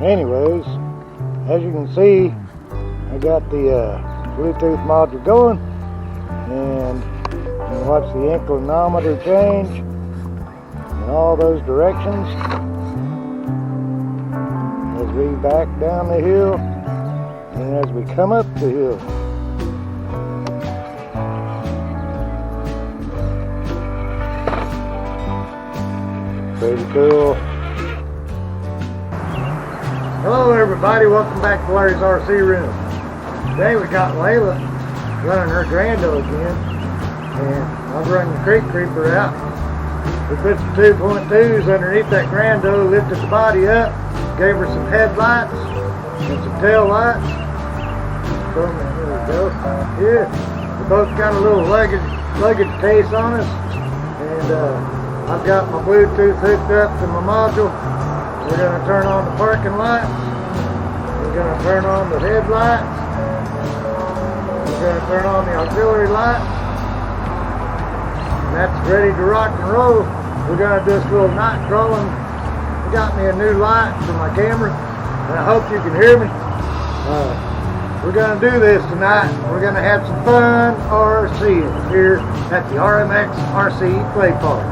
Anyways, as you can see, I got the Bluetooth module going, and you can watch the inclinometer change in all those directions as we back down the hill and as we come up the hill. Pretty cool. Hello everybody, welcome back to Larry's RC Room. Today we got Layla running her Grando again, and I'm running the Creek Creeper out. We put some 2.2s underneath that Grando, lifted the body up, gave her some headlights and some tail lights. There we go. Yeah, we both got a little luggage case on us, and I've got my Bluetooth hooked up to my module. We're going to turn on the parking lights. We're going to turn on the headlights. We're going to turn on the auxiliary lights. And that's ready to rock and roll. We're going to do this little night crawling. I got me a new light for my camera, and I hope you can hear me. We're going to do this tonight. We're going to have some fun RCing here at the RMX RC Play Park.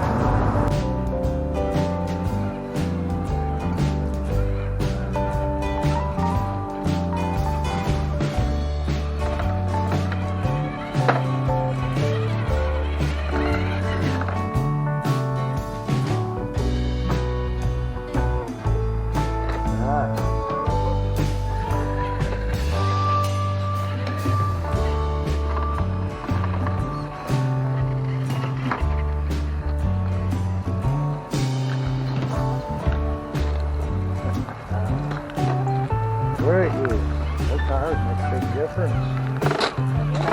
There it is. Those tires make a big difference.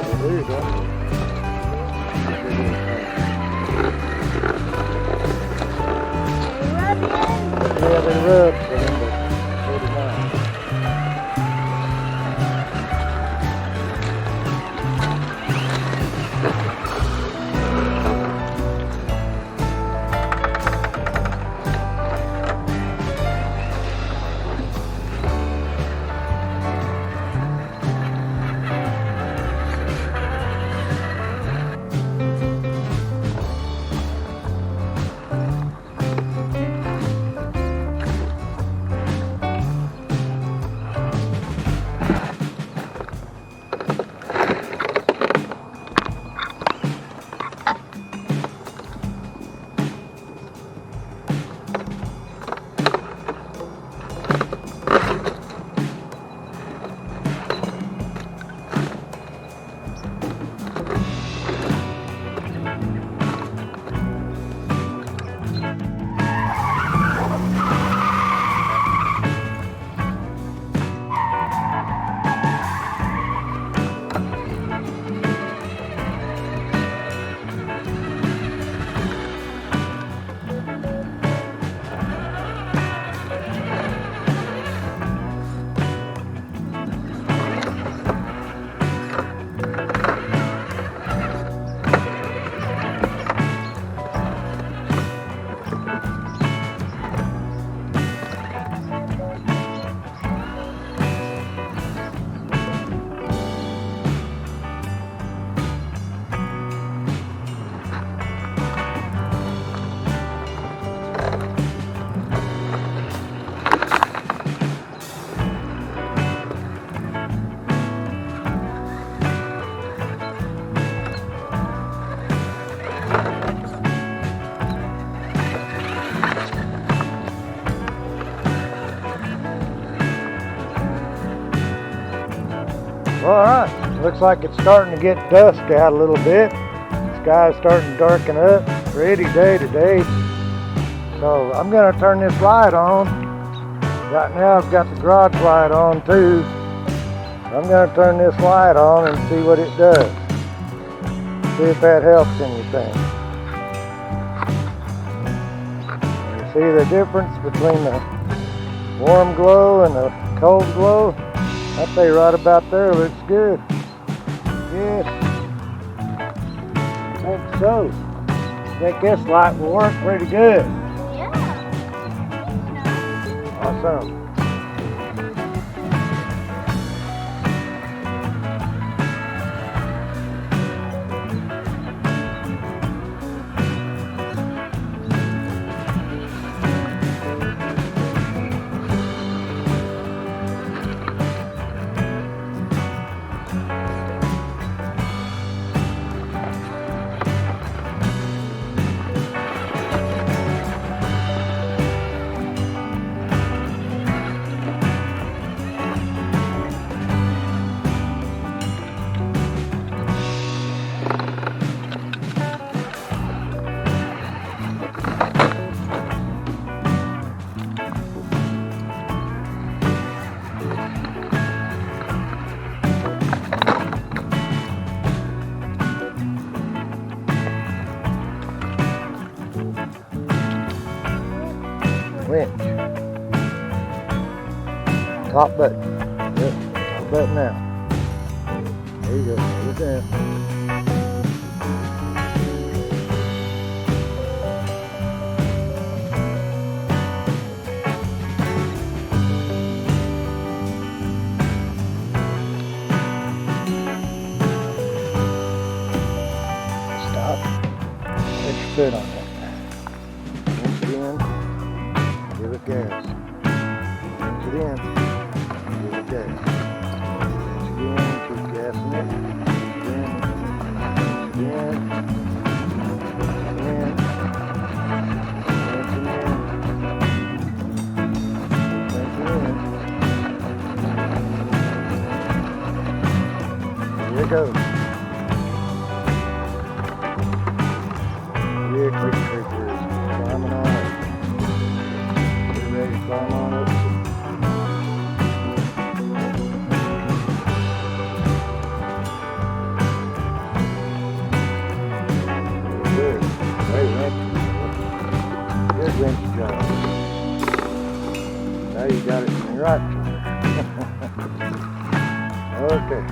They do, don't they? Yeah, they rub, so then they so do mine. Alright, looks like it's starting to get dusk out a little bit. The sky's starting to darken up. Pretty day today. So I'm going to turn this light on. Right now I've got the garage light on too. I'm going to turn this light on and see what it does. See if that helps anything. You see the difference between the warm glow and the cold glow? I'd say right about there looks good. Yes. I think so. I think this light will work pretty good. Yeah. Awesome. winch. Top button. Yep, top button now. There you go. Put it down. Stop. Put your foot on it. Once again, give it gas. Once again, give it gas. Once again, keep gassing it. Once again. Once again. Once again. Here it goes. Yeah, quick creeper is climbing on up. Get ready to climb on up. Good. Hey, wrench. Good wrench job. Now you got it in the right corner. Okay.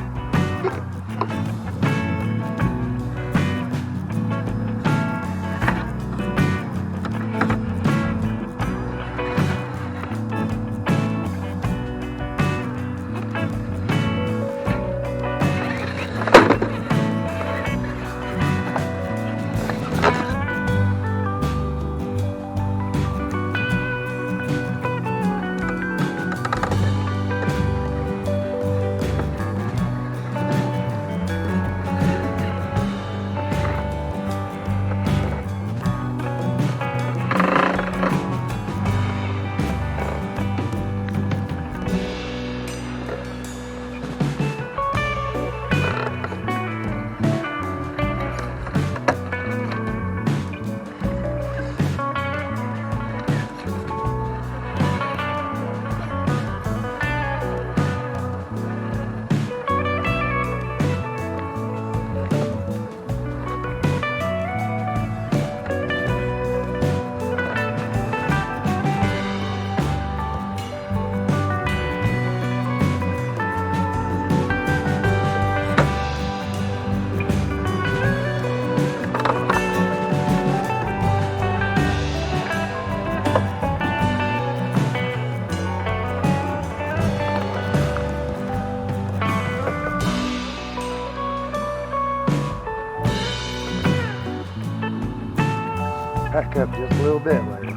Back up just a little bit later.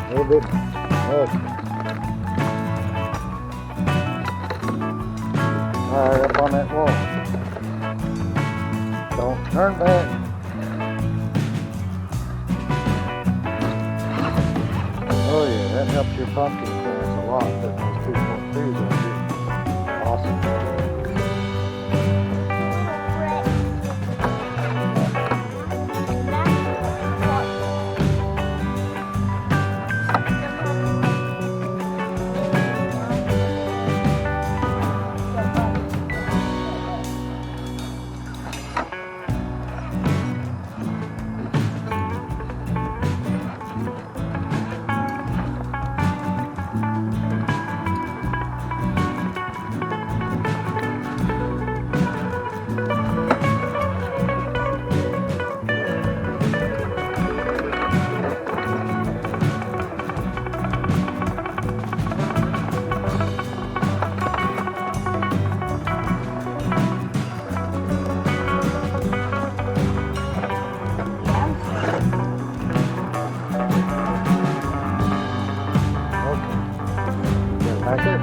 A little bit. Okay. Fire up on that wall. Don't turn back. Oh yeah, that helps your pumpkin clearance a lot. Putting those 2.2s on you. Awesome. Back up.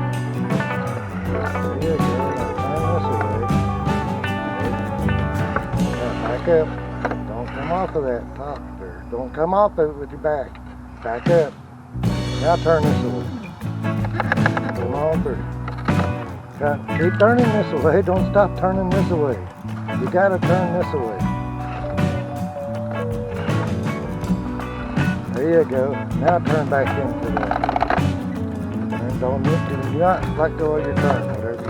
There you go. Back up. Don't come off of that top there. Don't come off of it with your back. Back up. Now turn this away. Come on through. Keep turning this away. Don't stop turning this away. You gotta turn this away. There you go. Now turn back into that. And don't do not let go of your turn, whatever you do.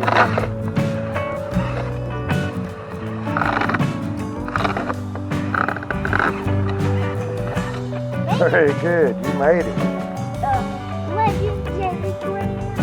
Very good. You made it. Legendary Grando.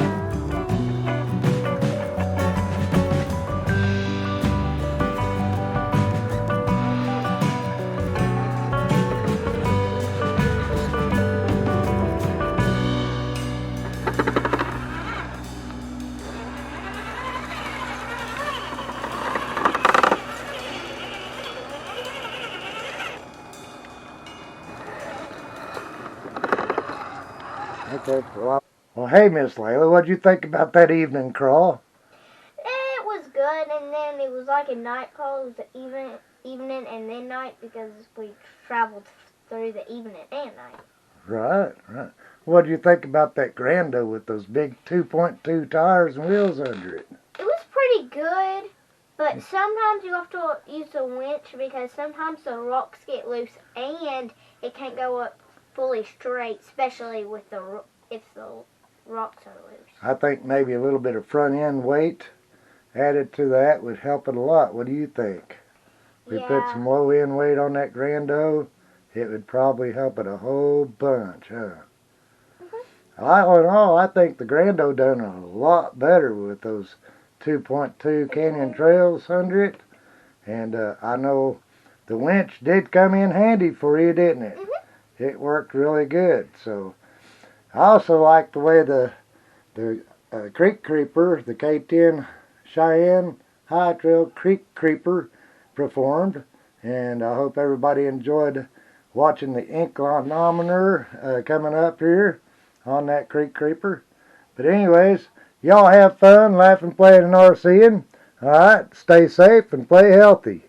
Okay. Well, hey, Miss Layla, what'd you think about that evening crawl? It was good, and then it was like a night call. It was the evening and then night because we traveled through the evening and night. Right. What'd you think about that Grando with those big 2.2 tires and wheels under it? It was pretty good, but sometimes you have to use the winch because sometimes the rocks get loose and it can't go up fully straight, especially with if the rocks are loose. I think maybe a little bit of front end weight added to that would help it a lot. What do you think? If we put some low end weight on that Grando, it would probably help it a whole bunch, huh? All in all, I think the Grando done a lot better with those 2.2 Canyon Trails under it. And I know the winch did come in handy for you, didn't it? It worked really good. So I also like the way the Creek Creeper, the K10 Cheyenne High Trail Creek Creeper performed. And I hope everybody enjoyed watching the inclinometer coming up here on that Creek Creeper. But anyways, y'all have fun, laugh and play and RCing. Alright, stay safe and play healthy.